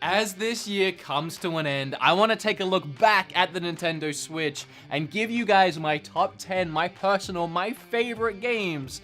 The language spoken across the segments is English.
As this year comes to an end, I want to take a look back at the Nintendo Switch and give you guys my top 10, my favorite games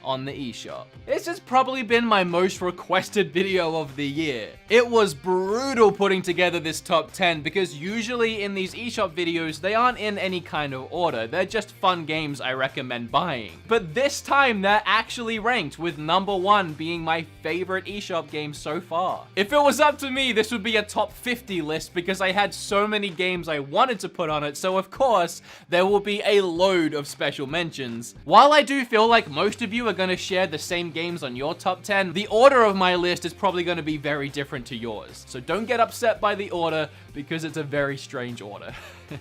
on the eShop. This has probably been my most requested video of the year. It was brutal putting together this top 10 because usually in these eShop videos, they aren't in any kind of order. They're just fun games I recommend buying. But this time, they're actually ranked, with number 1 being my favorite eShop game so far. If it was up to me, this would be a top 50 list because I had so many games I wanted to put on it, so of course, there will be a load of special mentions. While I do feel like most of you are going to share the same games on your top 10, the order of my list is probably going to be very different to yours. So don't get upset by the order because it's a very strange order.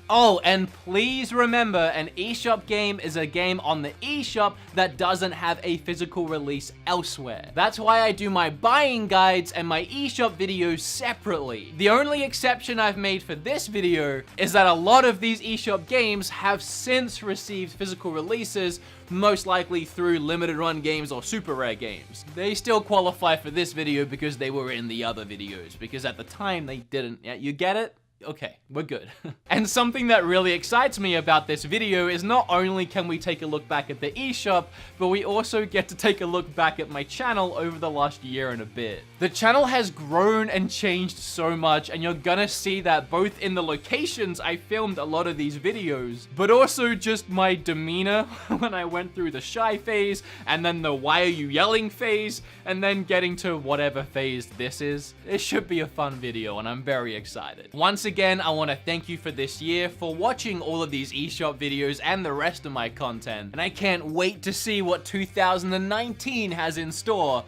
Oh, and please remember, an eShop game is a game on the eShop that doesn't have a physical release elsewhere. That's why I do my buying guides and my eShop videos separately. The only exception I've made for this video is that a lot of these eShop games have since received physical releases, most likely through limited run games or super rare games. They still qualify for this video because they were in the other videos, because at the time they didn't. Yeah, you get it? Okay, we're good. And something that really excites me about this video is not only can we take a look back at the eShop, but we also get to take a look back at my channel over the last year and a bit. The channel has grown and changed so much, and you're gonna see that both in the locations I filmed a lot of these videos, but also just my demeanor when I went through the shy phase, and then the why are you yelling phase, and then getting to whatever phase this is. It should be a fun video, and I'm very excited. Once again, I want to thank you for this year, for watching all of these eShop videos and the rest of my content, and I can't wait to see what 2019 has in store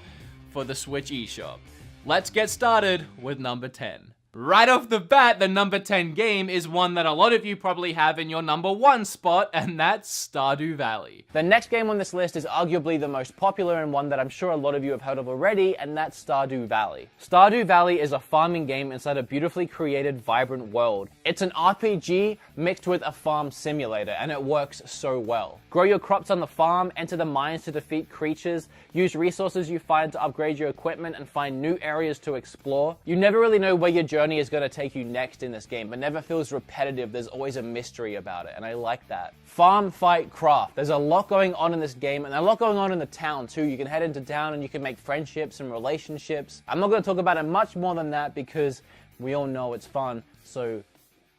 for the Switch eShop. Let's get started with number 10. Right off the bat, the number 10 game is one that a lot of you probably have in your number 1 spot, and that's Stardew Valley. The next game on this list is arguably the most popular and one that I'm sure a lot of you have heard of already, and that's Stardew Valley. Stardew Valley is a farming game inside a beautifully created, vibrant world. It's an RPG mixed with a farm simulator, and it works so well. Grow your crops on the farm, enter the mines to defeat creatures, use resources you find to upgrade your equipment, and find new areas to explore. You never really know where your journey is going to take you next in this game, but never feels repetitive. There's always a mystery about it, and I like that. Farm, fight, craft. There's a lot going on in this game, and a lot going on in the town too. You can head into town and you can make friendships and relationships. I'm not going to talk about it much more than that because we all know it's fun, so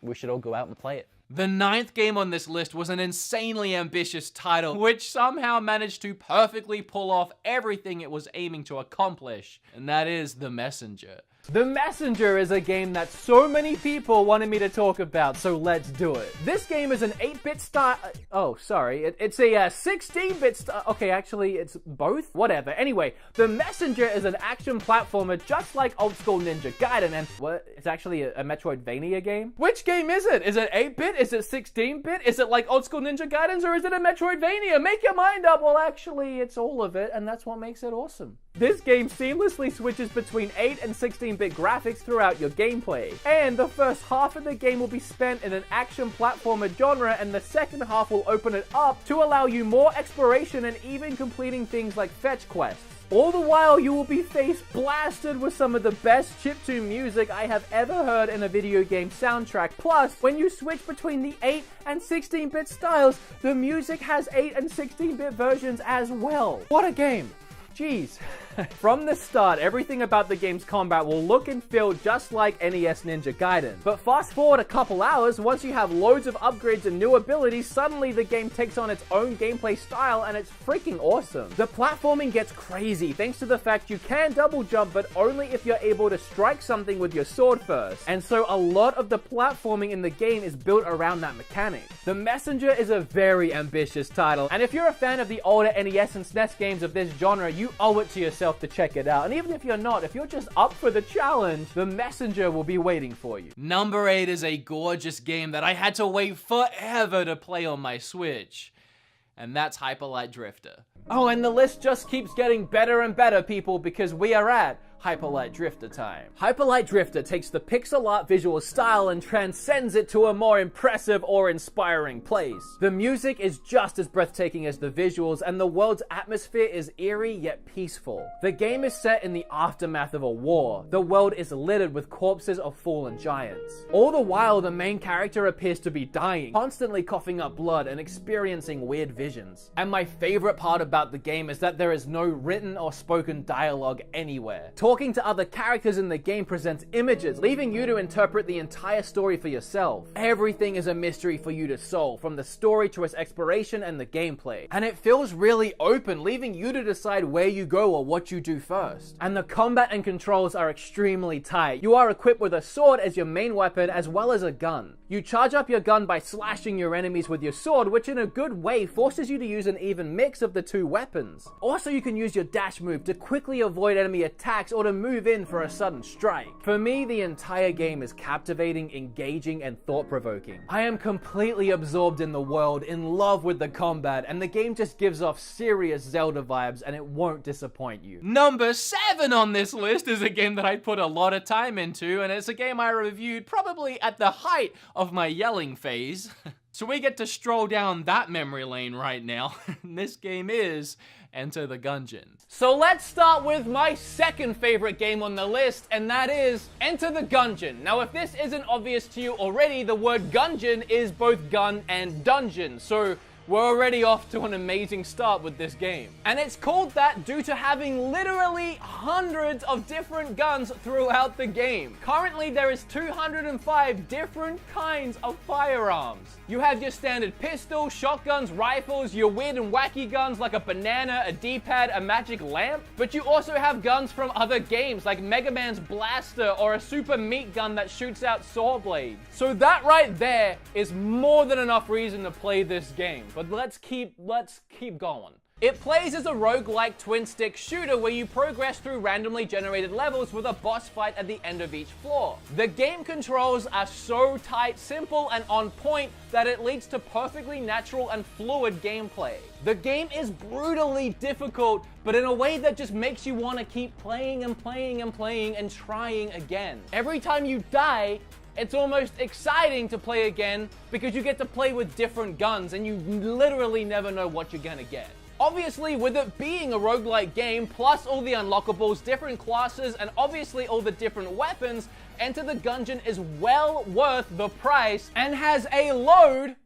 we should all go out and play it. The 9th game on this list was an insanely ambitious title, which somehow managed to perfectly pull off everything it was aiming to accomplish, and that is The Messenger. The Messenger is a game that so many people wanted me to talk about, so let's do it. This game is an 8-bit style... It's a 16-bit style... Okay, actually, it's both? Whatever. Anyway, The Messenger is an action platformer just like old school Ninja Gaiden, and what? It's actually a Metroidvania game? Which game is it? Is it 8-bit? Is it 16-bit? Is it like old school Ninja Gaidens, or is it a Metroidvania? Make your mind up! Well, actually, it's all of it, and that's what makes it awesome. This game seamlessly switches between 8 and 16-bit graphics throughout your gameplay, and the first half of the game will be spent in an action platformer genre, and the second half will open it up to allow you more exploration and even completing things like fetch quests. All the while, you will be face blasted with some of the best chiptune music I have ever heard in a video game soundtrack. Plus, when you switch between the 8 and 16-bit styles, the music has 8 and 16-bit versions as well. What a game! Jeez. From the start, everything about the game's combat will look and feel just like NES Ninja Gaiden. But fast forward a couple hours, once you have loads of upgrades and new abilities, suddenly the game takes on its own gameplay style, and it's freaking awesome. The platforming gets crazy thanks to the fact you can double jump, but only if you're able to strike something with your sword first. And so a lot of the platforming in the game is built around that mechanic. The Messenger is a very ambitious title, and if you're a fan of the older NES and SNES games of this genre, you owe it to yourself to check it out. And even if you're not, if you're just up for the challenge, The Messenger will be waiting for you. Number 8 is a gorgeous game that I had to wait forever to play on my Switch, and that's Hyper Light Drifter. Oh, and the list just keeps getting better and better, people, because we are at Hyperlight Drifter time. Hyperlight Drifter takes the pixel art visual style and transcends it to a more impressive or inspiring place. The music is just as breathtaking as the visuals, and the world's atmosphere is eerie yet peaceful. The game is set in the aftermath of a war. The world is littered with corpses of fallen giants. All the while, the main character appears to be dying, constantly coughing up blood and experiencing weird visions. And my favorite part about the game is that there is no written or spoken dialogue anywhere. Talking to other characters in the game presents images, leaving you to interpret the entire story for yourself. Everything is a mystery for you to solve, from the story to its exploration and the gameplay. And it feels really open, leaving you to decide where you go or what you do first. And the combat and controls are extremely tight. You are equipped with a sword as your main weapon, as well as a gun. You charge up your gun by slashing your enemies with your sword, which in a good way forces you to use an even mix of the two weapons. Also, you can use your dash move to quickly avoid enemy attacks or to move in for a sudden strike. For me, the entire game is captivating, engaging, and thought-provoking. I am completely absorbed in the world, in love with the combat, and the game just gives off serious Zelda vibes, and it won't disappoint you. Number 7 on this list is a game that I put a lot of time into, and it's a game I reviewed probably at the height of my yelling phase. So we get to stroll down that memory lane right now. This game is Enter the Gungeon. So let's start with my second favorite game on the list, and that is Enter the Gungeon. Now, if this isn't obvious to you already, the word gungeon is both gun and dungeon, so we're already off to an amazing start with this game. And it's called that due to having literally hundreds of different guns throughout the game. Currently, there is 205 different kinds of firearms. You have your standard pistol, shotguns, rifles, your weird and wacky guns like a banana, a D-pad, a magic lamp. But you also have guns from other games like Mega Man's blaster or a super meat gun that shoots out saw blades. So that right there is more than enough reason to play this game. But let's keep going. It plays as a roguelike twin-stick shooter where you progress through randomly generated levels with a boss fight at the end of each floor. The game controls are so tight, simple, and on point that it leads to perfectly natural and fluid gameplay. The game is brutally difficult, but in a way that just makes you want to keep playing and playing and playing and trying again. Every time you die, it's almost exciting to play again because you get to play with different guns and you literally never know what you're gonna get. Obviously, with it being a roguelike game, plus all the unlockables, different classes, and obviously all the different weapons, Enter the Gungeon is well worth the price and has a load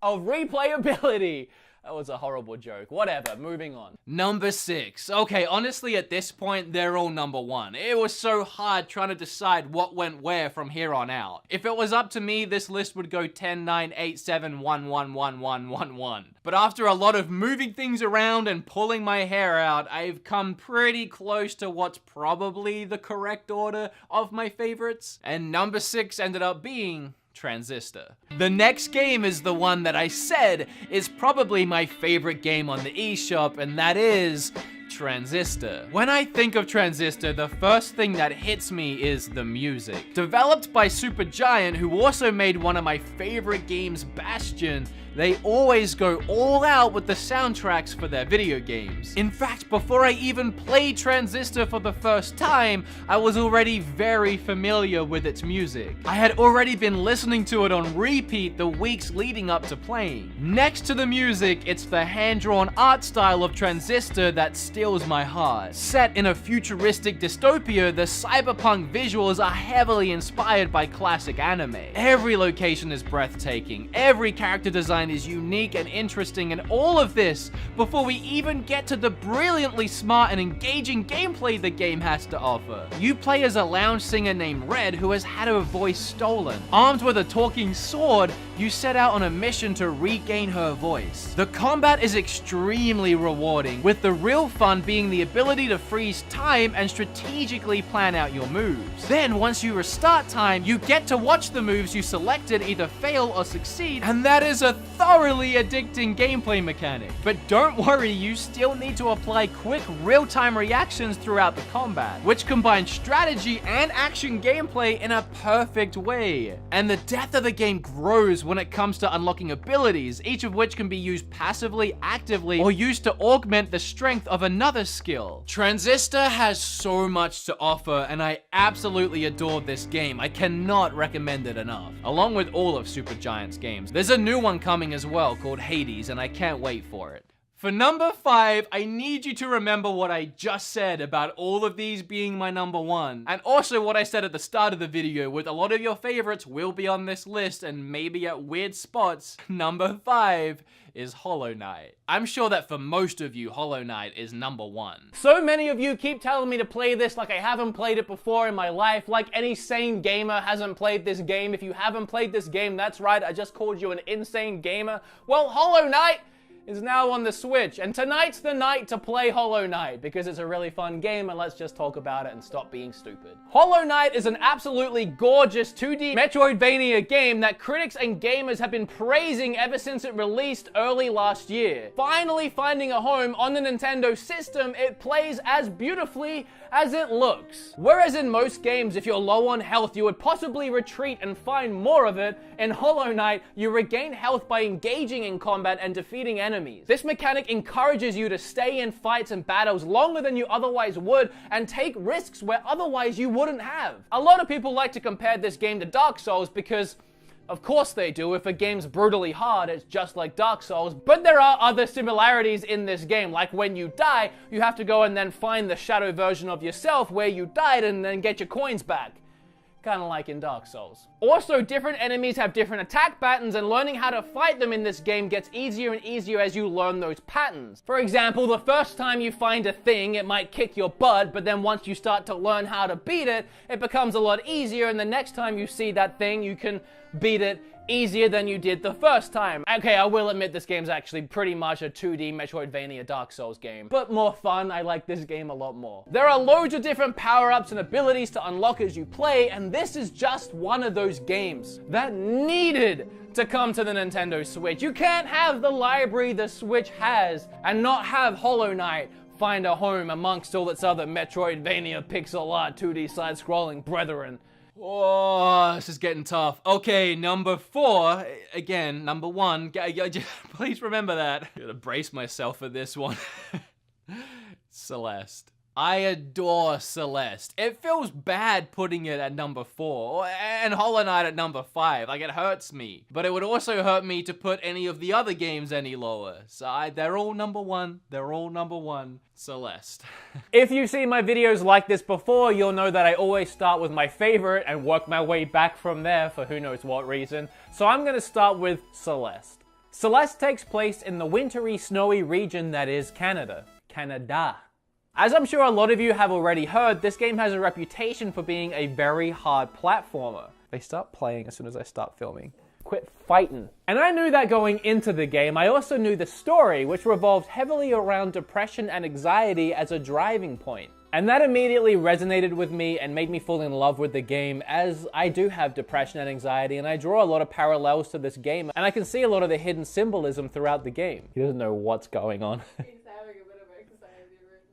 of replayability. That was a horrible joke. Whatever, moving on. Number 6. Okay, honestly, at this point, they're all number 1. It was so hard trying to decide what went where from here on out. If it was up to me, this list would go 10, 9, 8, 7, 1, 1, 1, 1, 1, 1. But after a lot of moving things around and pulling my hair out, I've come pretty close to what's probably the correct order of my favorites. And number 6 ended up being Transistor. The next game is the one that I said is probably my favorite game on the eShop, and that is Transistor. When I think of Transistor, the first thing that hits me is the music. Developed by Supergiant, who also made one of my favorite games, Bastion, they always go all out with the soundtracks for their video games. In fact, before I even played Transistor for the first time, I was already very familiar with its music. I had already been listening to it on repeat the weeks leading up to playing. Next to the music, it's the hand-drawn art style of Transistor that steals my heart. Set in a futuristic dystopia, the cyberpunk visuals are heavily inspired by classic anime. Every location is breathtaking, every character design is unique and interesting, and all of this before we even get to the brilliantly smart and engaging gameplay the game has to offer. You play as a lounge singer named Red who has had her voice stolen. Armed with a talking sword, you set out on a mission to regain her voice. The combat is extremely rewarding, with the real fun being the ability to freeze time and strategically plan out your moves. Then, once you restart time, you get to watch the moves you selected either fail or succeed, and that is a thoroughly addicting gameplay mechanic. But don't worry, you still need to apply quick real-time reactions throughout the combat, which combines strategy and action gameplay in a perfect way. And the depth of the game grows when it comes to unlocking abilities, each of which can be used passively, actively, or used to augment the strength of another skill. Transistor has so much to offer, and I absolutely adore this game. I cannot recommend it enough. Along with all of Supergiant's games. There's a new one coming as well called Hades, and I can't wait for it. For number 5, I need you to remember what I just said about all of these being my number 1. And also what I said at the start of the video, with a lot of your favorites will be on this list and maybe at weird spots. Number 5 is Hollow Knight. I'm sure that for most of you, Hollow Knight is number 1. So many of you keep telling me to play this like I haven't played it before in my life, like any sane gamer hasn't played this game. If you haven't played this game, that's right, I just called you an insane gamer. Well, Hollow Knight is now on the Switch, and tonight's the night to play Hollow Knight because it's a really fun game, and let's just talk about it and stop being stupid. Hollow Knight is an absolutely gorgeous 2D Metroidvania game that critics and gamers have been praising ever since it released early last year. Finally finding a home on the Nintendo system, it plays as beautifully as it looks. Whereas in most games, if you're low on health, you would possibly retreat and find more of it, in Hollow Knight, you regain health by engaging in combat and defeating enemies. This mechanic encourages you to stay in fights and battles longer than you otherwise would and take risks where otherwise you wouldn't have. A lot of people like to compare this game to Dark Souls because of course they do. If a game's brutally hard, it's just like Dark Souls. But there are other similarities in this game, like when you die, you have to go and then find the shadow version of yourself where you died and then get your coins back. Kind of like in Dark Souls. Also, different enemies have different attack patterns, and learning how to fight them in this game gets easier and easier as you learn those patterns. For example, the first time you find a thing, it might kick your butt, but then once you start to learn how to beat it, it becomes a lot easier, and the next time you see that thing, you can beat it easier than you did the first time. Okay, I will admit this game's actually pretty much a 2D Metroidvania Dark Souls game, but more fun. I like this game a lot more. There are loads of different power-ups and abilities to unlock as you play, and this is just one of those games that needed to come to the Nintendo Switch. You can't have the library the Switch has and not have Hollow Knight find a home amongst all its other Metroidvania pixel art 2D side-scrolling brethren. Oh, this is getting tough. Okay, number 4. Again, number 1. Please remember that. I'm gonna brace myself for this one. Celeste. I adore Celeste. It feels bad putting it at number 4, and Hollow Knight at number 5. Like, it hurts me. But it would also hurt me to put any of the other games any lower. So they're all number 1. They're all number 1. Celeste. If you've seen my videos like this before, you'll know that I always start with my favorite and work my way back from there for who knows what reason. So I'm gonna start with Celeste. Celeste takes place in the wintry, snowy region that is Canada. As I'm sure a lot of you have already heard, this game has a reputation for being a very hard platformer. They start playing as soon as I start filming. Quit fighting. And I knew that going into the game. I also knew the story, which revolved heavily around depression and anxiety as a driving point. And that immediately resonated with me and made me fall in love with the game, as I do have depression and anxiety, and I draw a lot of parallels to this game, and I can see a lot of the hidden symbolism throughout the game. He doesn't know what's going on.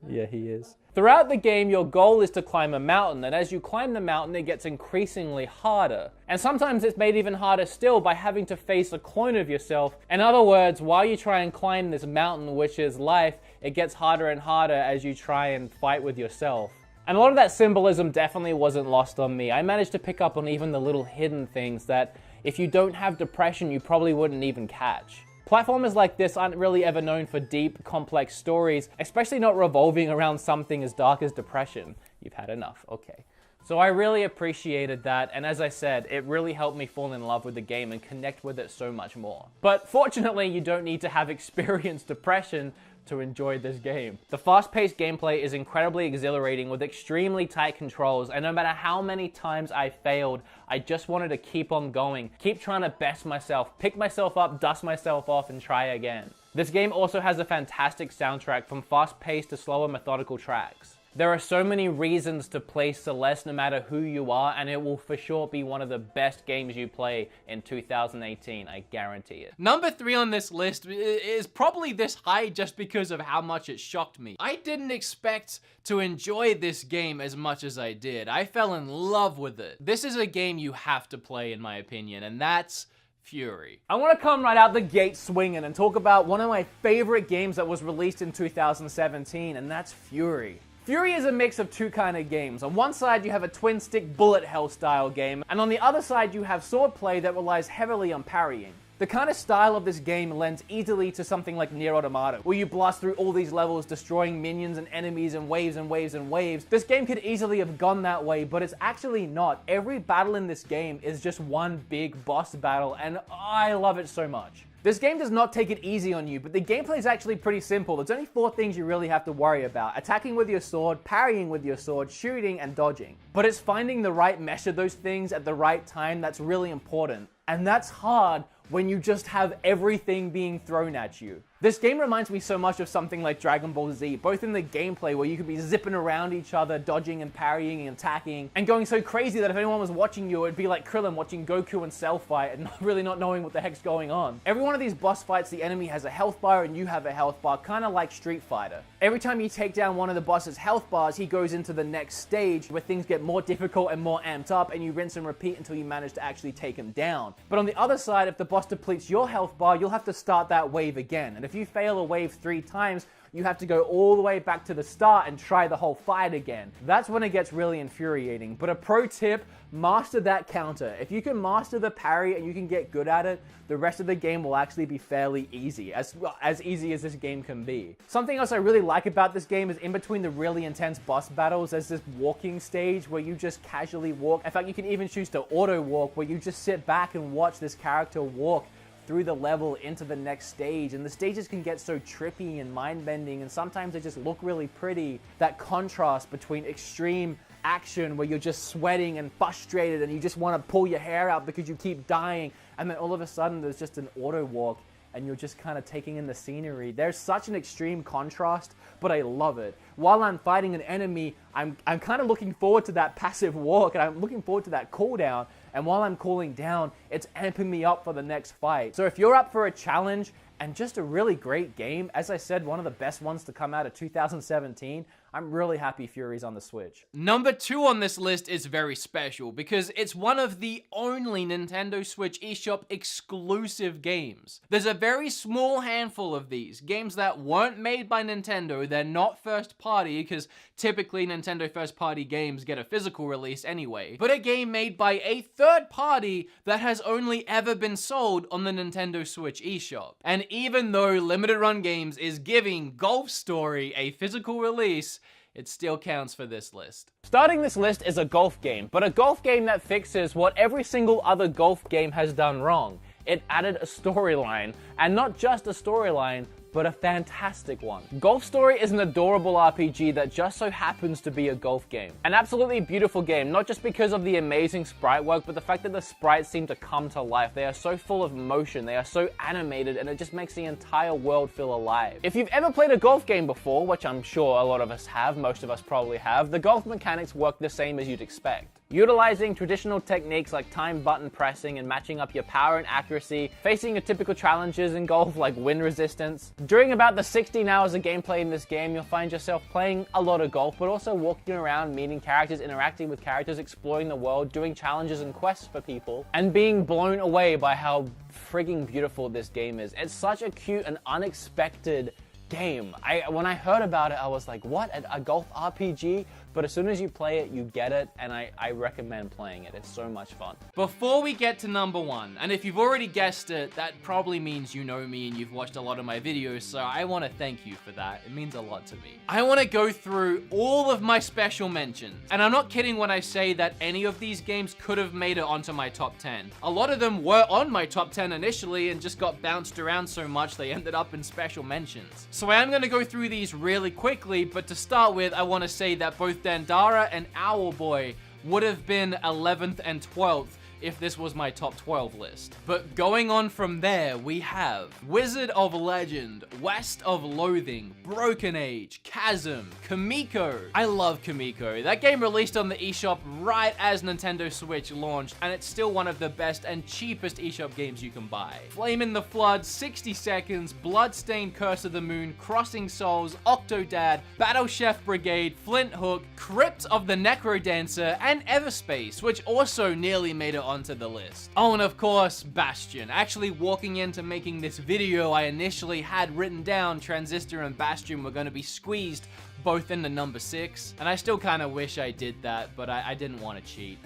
Yeah, he is. Throughout the game, your goal is to climb a mountain, and as you climb the mountain, it gets increasingly harder. And sometimes it's made even harder still by having to face a clone of yourself. In other words, while you try and climb this mountain, which is life, it gets harder and harder as you try and fight with yourself. And a lot of that symbolism definitely wasn't lost on me. I managed to pick up on even the little hidden things that, if you don't have depression, you probably wouldn't even catch. Platformers like this aren't really ever known for deep, complex stories, especially not revolving around something as dark as depression. You've had enough, okay. So I really appreciated that, and as I said, it really helped me fall in love with the game and connect with it so much more. But fortunately, you don't need to have experienced depression to enjoy this game. The fast-paced gameplay is incredibly exhilarating with extremely tight controls, and no matter how many times I failed, I just wanted to keep on going, keep trying to best myself, pick myself up, dust myself off, and try again. This game also has a fantastic soundtrack, from fast-paced to slower methodical tracks. There are so many reasons to play Celeste no matter who you are, and it will for sure be one of the best games you play in 2018, I guarantee it. Number 3 on this list is probably this high just because of how much it shocked me. I didn't expect to enjoy this game as much as I did. I fell in love with it. This is a game you have to play in my opinion, and that's Fury. I want to come right out the gate swinging and talk about one of my favorite games that was released in 2017, and that's Fury. Fury is a mix of two kind of games. On one side, you have a twin-stick bullet hell style game, and on the other side, you have swordplay that relies heavily on parrying. The kind of style of this game lends easily to something like Nier Automata, where you blast through all these levels, destroying minions and enemies in waves and waves and waves. This game could easily have gone that way, but it's actually not. Every battle in this game is just one big boss battle, and I love it so much. This game does not take it easy on you, but the gameplay is actually pretty simple. There's only 4 things you really have to worry about: attacking with your sword, parrying with your sword, shooting, and dodging. But it's finding the right mesh of those things at the right time that's really important. And that's hard when you just have everything being thrown at you. This game reminds me so much of something like Dragon Ball Z, both in the gameplay where you could be zipping around each other, dodging and parrying and attacking, and going so crazy that if anyone was watching you, it'd be like Krillin watching Goku and Cell fight and really not knowing what the heck's going on. Every one of these boss fights, the enemy has a health bar and you have a health bar, kind of like Street Fighter. Every time you take down one of the boss's health bars, he goes into the next stage where things get more difficult and more amped up, and you rinse and repeat until you manage to actually take him down. But on the other side, if the boss depletes your health bar, you'll have to start that wave again. And if you fail a wave 3 times, you have to go all the way back to the start and try the whole fight again. That's when it gets really infuriating. But a pro tip, master that counter. If you can master the parry and you can get good at it, the rest of the game will actually be fairly easy, as easy as this game can be. Something else I really like about this game is in between the really intense boss battles, there's this walking stage where you just casually walk. In fact, you can even choose to auto walk, where you just sit back and watch this character walk through the level into the next stage, and the stages can get so trippy and mind-bending, and sometimes they just look really pretty. That contrast between extreme action where you're just sweating and frustrated and you just want to pull your hair out because you keep dying, and then all of a sudden there's just an auto walk and you're just kind of taking in the scenery. There's such an extreme contrast, but I love it. While I'm fighting an enemy, I'm kind of looking forward to that passive walk, and I'm looking forward to that cooldown, and while I'm cooling down, it's amping me up for the next fight. So if you're up for a challenge and just a really great game, as I said, one of the best ones to come out of 2017, I'm really happy Fury's on the Switch. Number 2 on this list is very special because it's one of the only Nintendo Switch eShop exclusive games. There's a very small handful of these, games that weren't made by Nintendo, they're not first party because typically Nintendo first party games get a physical release anyway, but a game made by a third party that has only ever been sold on the Nintendo Switch eShop. And even though Limited Run Games is giving Golf Story a physical release, it still counts for this list. Starting this list is a golf game, but a golf game that fixes what every single other golf game has done wrong. It added a storyline, and not just a storyline, but a fantastic one. Golf Story is an adorable RPG that just so happens to be a golf game. An absolutely beautiful game, not just because of the amazing sprite work, but the fact that the sprites seem to come to life. They are so full of motion, they are so animated, and it just makes the entire world feel alive. If you've ever played a golf game before, which I'm sure a lot of us have, most of us probably have, the golf mechanics work the same as you'd expect. Utilizing traditional techniques like time button pressing and matching up your power and accuracy, facing your typical challenges in golf like wind resistance. During about the 16 hours of gameplay in this game, you'll find yourself playing a lot of golf, but also walking around, meeting characters, interacting with characters, exploring the world, doing challenges and quests for people, and being blown away by how frigging beautiful this game is. It's such a cute and unexpected game. When I heard about it, I was like, what, a golf RPG? But as soon as you play it, you get it, and I recommend playing it. It's so much fun. Before we get to number 1, and if you've already guessed it, that probably means you know me and you've watched a lot of my videos, so I want to thank you for that. It means a lot to me. I want to go through all of my special mentions, and I'm not kidding when I say that any of these games could have made it onto my top 10. A lot of them were on my top 10 initially and just got bounced around so much they ended up in special mentions. So I am going to go through these really quickly, but to start with, I want to say that both Dandara and Owlboy would have been 11th and 12th if this was my top 12 list. But going on from there, we have Wizard of Legend, West of Loathing, Broken Age, Chasm, Kamiko. I love Kamiko. That game released on the eShop right as Nintendo Switch launched, and it's still one of the best and cheapest eShop games you can buy. Flame in the Flood, 60 Seconds, Bloodstained Curse of the Moon, Crossing Souls, Octodad, Battle Chef Brigade, Flint Hook, Crypt of the Necrodancer, and Everspace, which also nearly made it onto the list. Oh, and of course, Bastion. Actually, walking into making this video, I initially had written down Transistor and Bastion were going to be squeezed both into number 6, and I still kind of wish I did that, but I didn't want to cheat.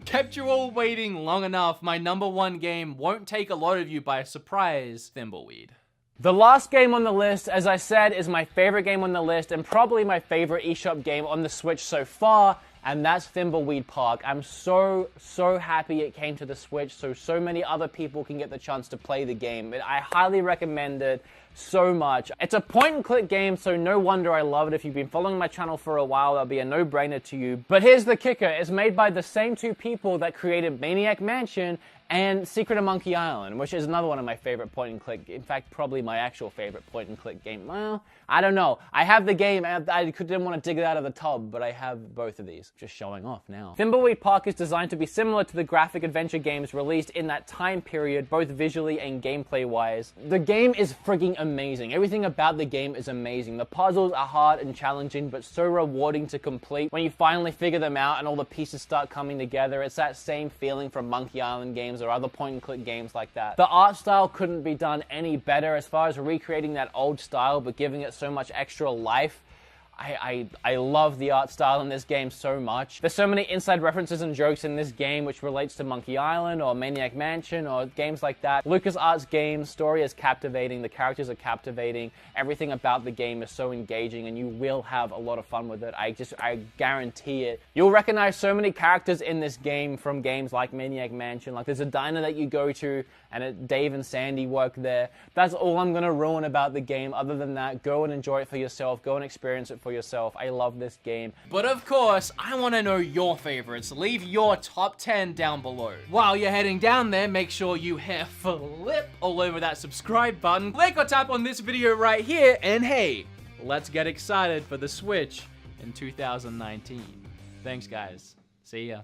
Kept you all waiting long enough. My number 1 game won't take a lot of you by surprise, Thimbleweed. The last game on the list, as I said, is my favorite game on the list and probably my favorite eShop game on the Switch so far, and that's Thimbleweed Park. I'm so happy it came to the Switch so many other people can get the chance to play the game. I highly recommend it so much. It's a point-and-click game, so no wonder I love it. If you've been following my channel for a while, that'll be a no-brainer to you. But here's the kicker. It's made by the same 2 people that created Maniac Mansion and Secret of Monkey Island, which is another one of my favorite point-and-click, in fact, probably my actual favorite point-and-click game. Well, I don't know. I have the game, and I didn't want to dig it out of the tub, but I have both of these. Just showing off now. Thimbleweed Park is designed to be similar to the graphic adventure games released in that time period, both visually and gameplay-wise. The game is frigging amazing. Everything about the game is amazing. The puzzles are hard and challenging, but so rewarding to complete. When you finally figure them out and all the pieces start coming together, it's that same feeling from Monkey Island games or other point-and-click games like that. The art style couldn't be done any better as far as recreating that old style, but giving it so much extra life. I love the art style in this game so much. There's so many inside references and jokes in this game which relates to Monkey Island or Maniac Mansion or games like that. LucasArts games, story is captivating, the characters are captivating, everything about the game is so engaging, and you will have a lot of fun with it. I guarantee it. You'll recognize so many characters in this game from games like Maniac Mansion. Like there's a diner that you go to and Dave and Sandy work there. That's all I'm gonna ruin about the game. Other than that, go and enjoy it for yourself. Go and experience it for yourself. I love this game. But of course, I want to know your favorites. Leave your top 10 down below. While you're heading down there, make sure you hit flip all over that subscribe button. Click or tap on this video right here, and hey, let's get excited for the Switch in 2019. Thanks, guys. See ya.